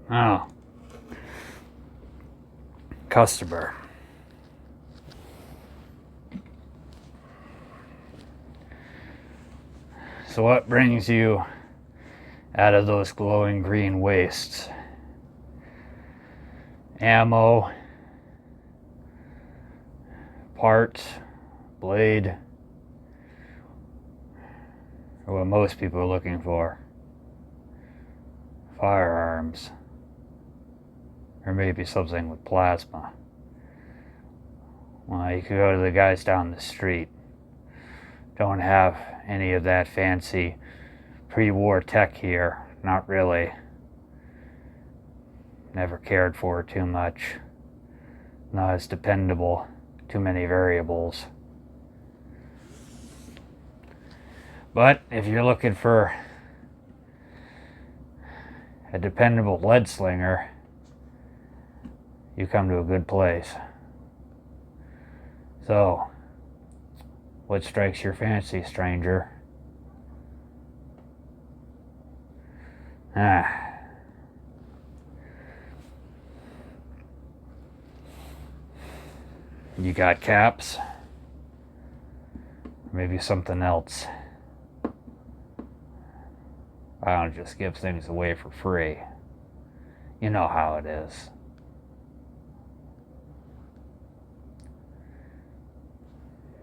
Oh, customer. So what brings you out of those glowing green wastes? Ammo, parts, blade, or what most people are looking for. Firearms. Or maybe something with plasma. Well, you could go to the guys down the street. Don't have any of that fancy pre-war tech here. Not really. Never cared for it too much. Not as dependable. Too many variables. But if you're looking for a dependable lead slinger, you come to a good place. So, what strikes your fancy, stranger? You got caps? Maybe something else. I don't just give things away for free. You know how it is.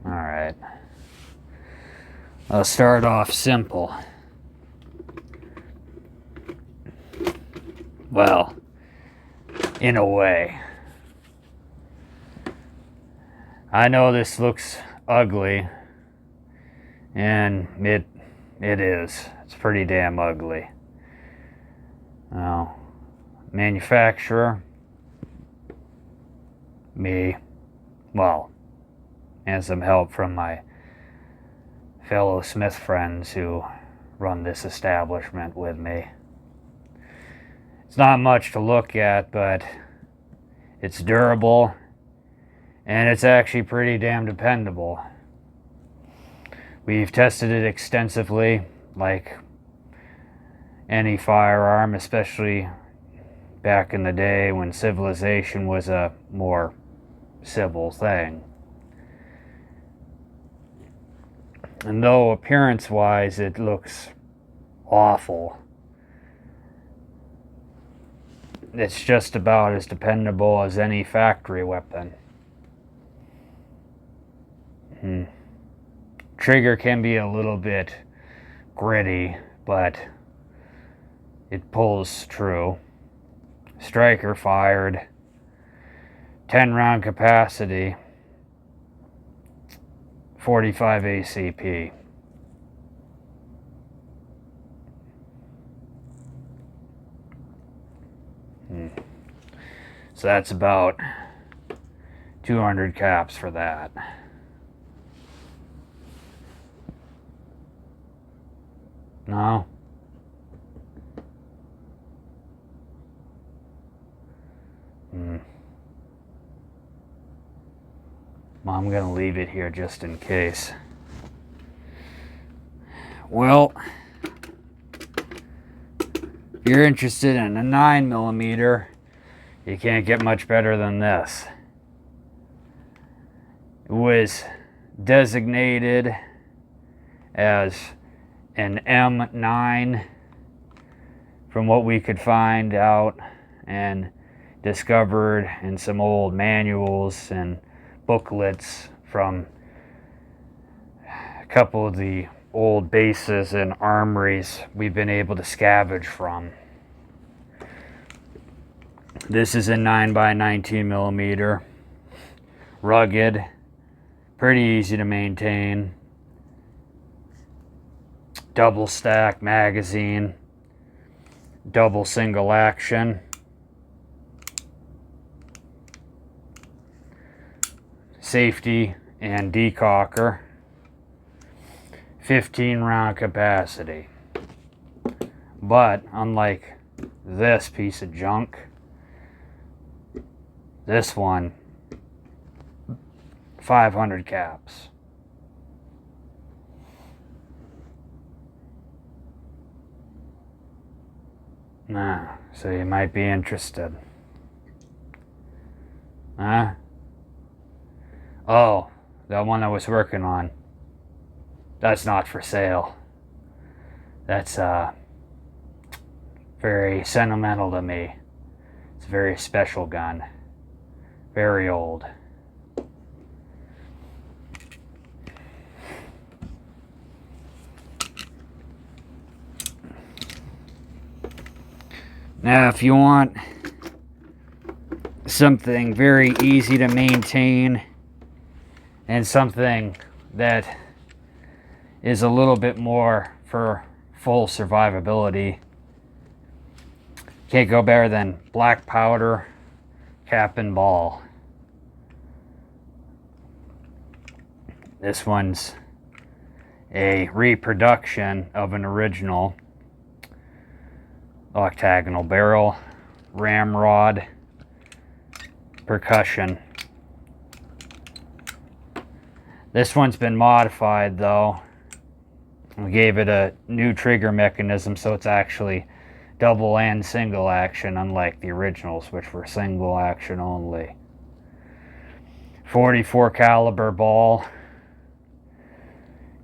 Alright. I'll start off simple. Well, in a way. I know this looks ugly, and it is. It's pretty damn ugly. Now, manufacturer, me, well, and some help from my fellow Smith friends who run this establishment with me. It's not much to look at, but it's durable, and it's actually pretty damn dependable. We've tested it extensively, like any firearm, especially back in the day when civilization was a more civil thing. And though appearance-wise it looks awful, it's just about as dependable as any factory weapon. Trigger can be a little bit gritty, but it pulls true. Striker fired, 10 round capacity, 45 ACP. So that's about 200 caps for that. No? Well, I'm gonna leave it here just in case. Well, if you're interested in a 9mm, you can't get much better than this. It was designated as an M9 from what we could find out and discovered in some old manuals and booklets from a couple of the old bases and armories we've been able to scavenge from. This is a 9x19mm, rugged, pretty easy to maintain, double stack magazine, double single action, safety and decocker, 15 round capacity. But unlike this piece of junk, this one, 500 caps. So you might be interested. Huh? Oh, that one I was working on. That's not for sale. That's very sentimental to me. It's a very special gun. Very old. Now, if you want something very easy to maintain and something that is a little bit more for full survivability, can't go better than Black Powder Cap and Ball. This one's a reproduction of an original octagonal barrel, ramrod, percussion. This one's been modified though. We gave it a new trigger mechanism so it's actually double and single action, unlike the originals which were single action only. 44 caliber ball,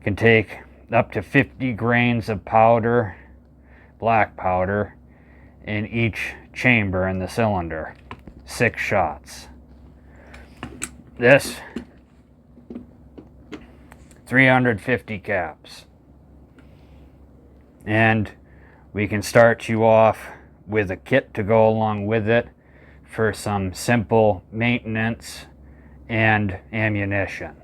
can take up to 50 grains of powder, black powder, in each chamber in the cylinder. 6 shots. This 350 caps. And we can start you off with a kit to go along with it for some simple maintenance and ammunition.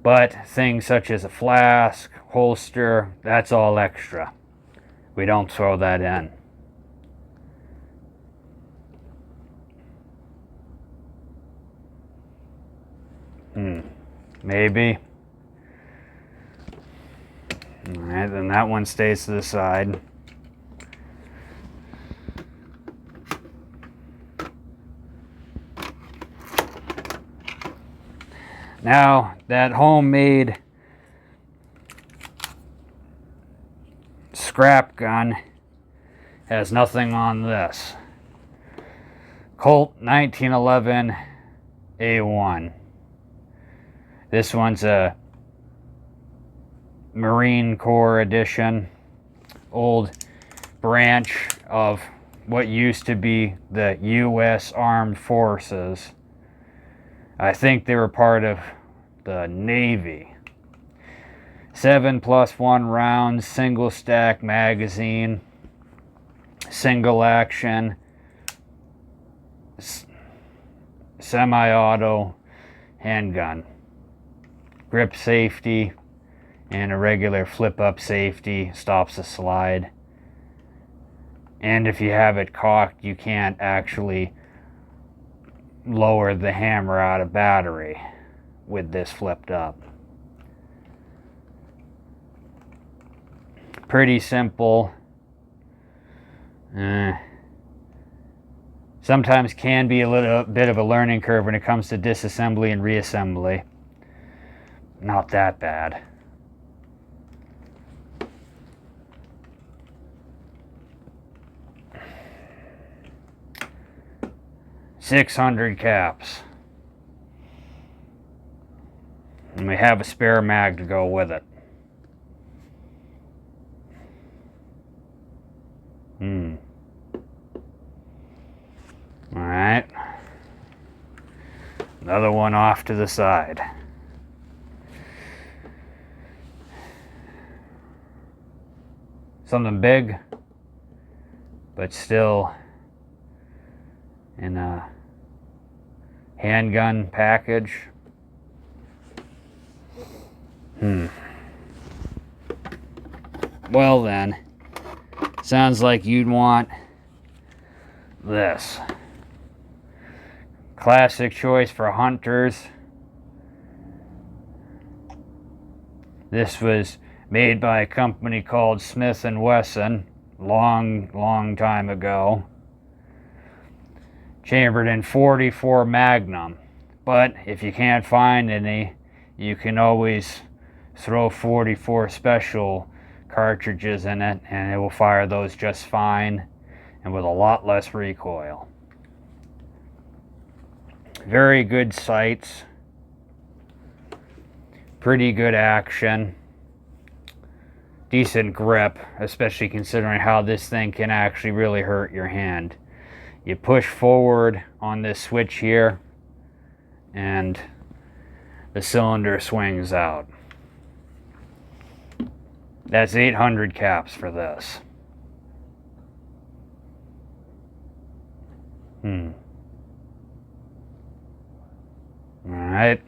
But things such as a flask, holster, that's all extra. We don't throw that in. Maybe. Alright, then that one stays to the side. Now, that homemade scrap gun has nothing on this. Colt 1911 A1. This one's a Marine Corps edition, old branch of what used to be the U.S. Armed Forces. I think they were part of the Navy. 7+1 rounds, single stack magazine, single action, semi-auto handgun. Grip safety and a regular flip-up safety, stops the slide. And if you have it cocked, you can't actually lower the hammer out of battery with this flipped up. Pretty simple. Sometimes can be a little bit of a learning curve when it comes to disassembly and reassembly. Not that bad. $600 caps. And we have a spare mag to go with it. Alright. Another one off to the side. Something big, but still in a handgun package. Well then, sounds like you'd want this. Classic choice for hunters. This was made by a company called Smith & Wesson long time ago. Chambered in 44 Magnum. But if you can't find any, you can always throw 44 Special cartridges in it, and it will fire those just fine and with a lot less recoil. Very good sights, pretty good action, decent grip, especially considering how this thing can actually really hurt your hand. You push forward on this switch here and the cylinder swings out. That's 800 caps for this. Alright.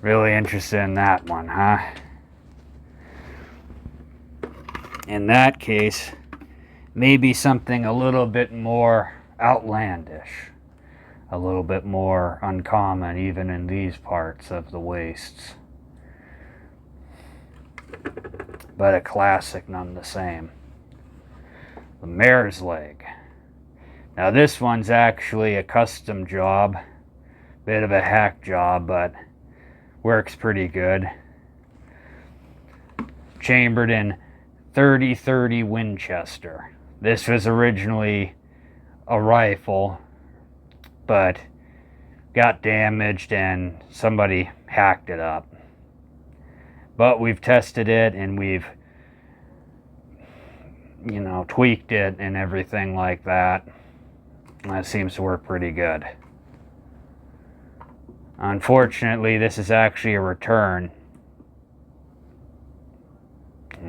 Really interested in that one, huh? In that case, maybe something a little bit more outlandish. A little bit more uncommon, even in these parts of the wastes. But a classic none the same. The Mare's Leg. Now this one's actually a custom job. Bit of a hack job, but works pretty good. Chambered in 30-30 Winchester. This was originally a rifle, but got damaged and somebody hacked it up. But we've tested it and we've, tweaked it and everything like that. And that seems to work pretty good. Unfortunately, this is actually a return.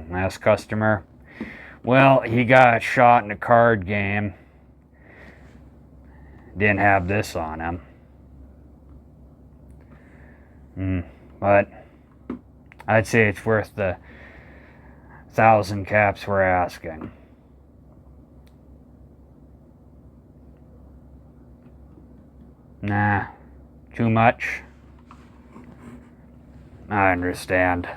Last customer. Well, he got shot in a card game. Didn't have this on him. But I'd say it's worth the 1,000 caps we're asking. Nah, too much. I understand.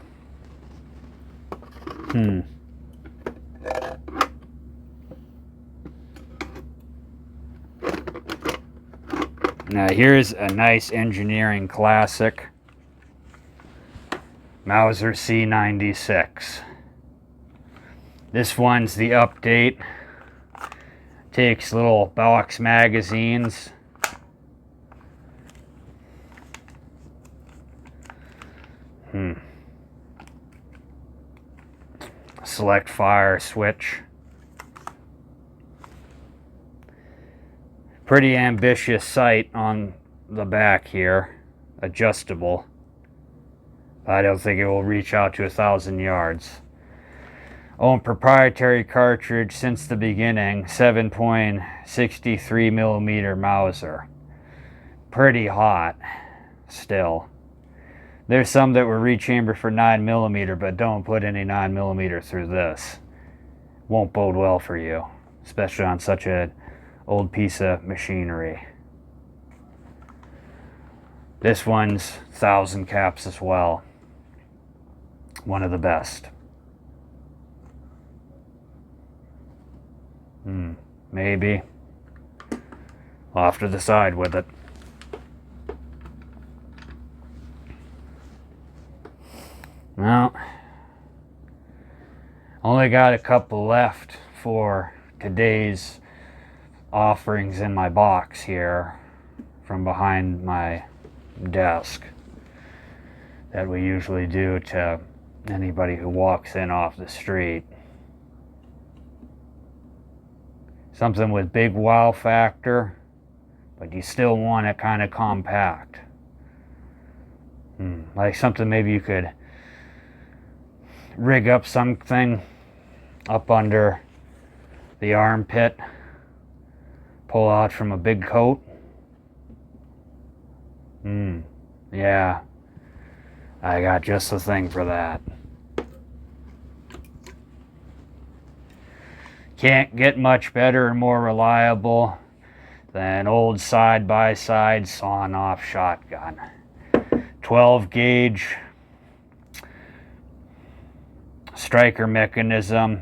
Now here's a nice engineering classic. Mauser C96. This one's the update. Takes little box magazines. Select fire switch. Pretty ambitious sight on the back here. Adjustable. I don't think it will reach out to 1,000 yards. Own proprietary cartridge since the beginning. 7.63 millimeter Mauser. Pretty hot still. There's some that were rechambered for 9mm, but don't put any 9mm through this. Won't bode well for you, especially on such an old piece of machinery. This one's 1,000 caps as well. One of the best. Maybe. I'll have to decide with it. Well, only got a couple left for today's offerings in my box here from behind my desk that we usually do to anybody who walks in off the street. Something with big wow factor, but you still want it kind of compact. Like something maybe you could rig up something up under the armpit, pull out from a big coat. Yeah, I got just the thing for that. Can't get much better and more reliable than old side-by-side sawn-off shotgun. 12 gauge striker mechanism,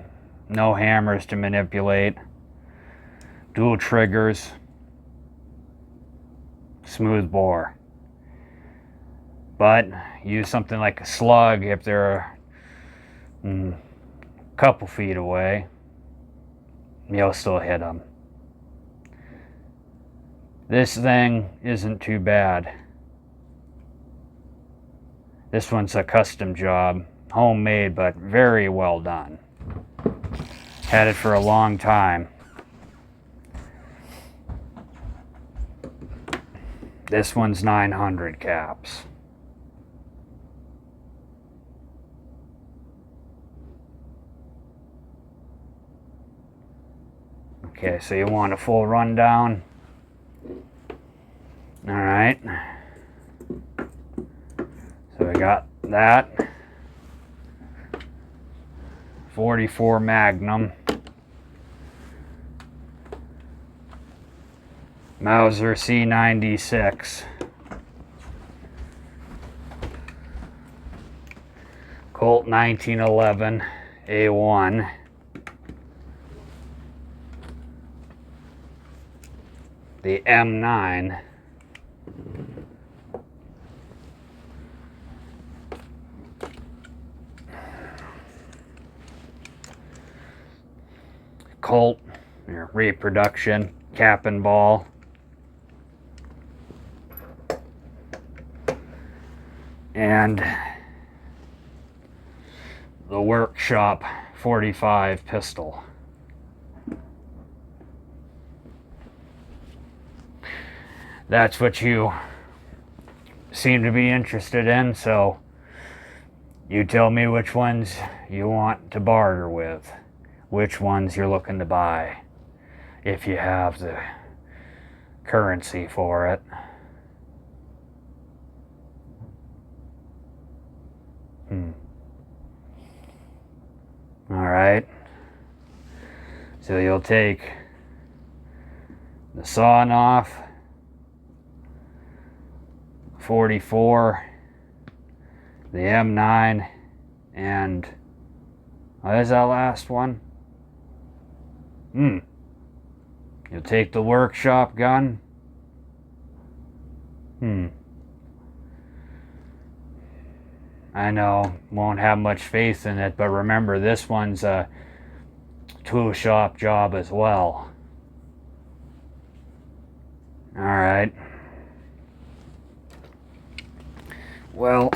no hammers to manipulate, dual triggers, smooth bore. But use something like a slug if there are a couple feet away, you'll still hit them. This thing isn't too bad. This one's a custom job, homemade, but very well done. Had it for a long time. This one's 900 caps. Okay, so you want a full rundown? All right. So we got that. 44 Magnum. Mauser C96. Colt 1911 A1. The M9. Colt, your reproduction, cap and ball. And the Workshop 45 pistol. That's what you seem to be interested in, so you tell me which ones you want to barter with, which ones you're looking to buy, if you have the currency for it. All right. So you'll take the Sawing-Off 44, the M9, and what is that last one? You'll take the Workshop gun. I know, won't have much faith in it, but remember, this one's a tool shop job as well. All right. Well,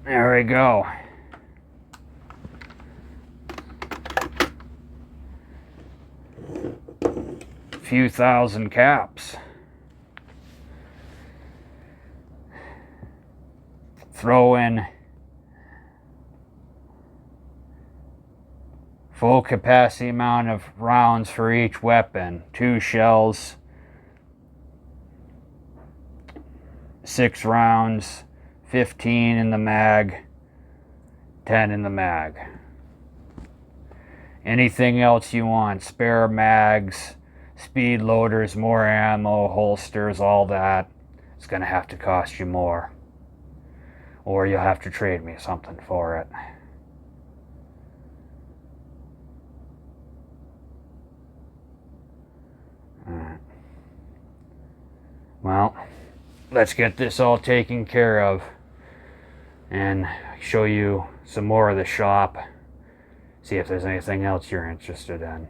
there we go. A few thousand caps. Throw in full capacity amount of rounds for each weapon. 2 shells, 6 rounds, 15 in the mag, 10 in the mag. Anything else you want, spare mags, speed loaders, more ammo, holsters, all that, it's going to have to cost you more. Or you'll have to trade me something for it. Alright. Well, let's get this all taken care of and show you some more of the shop. See if there's anything else you're interested in.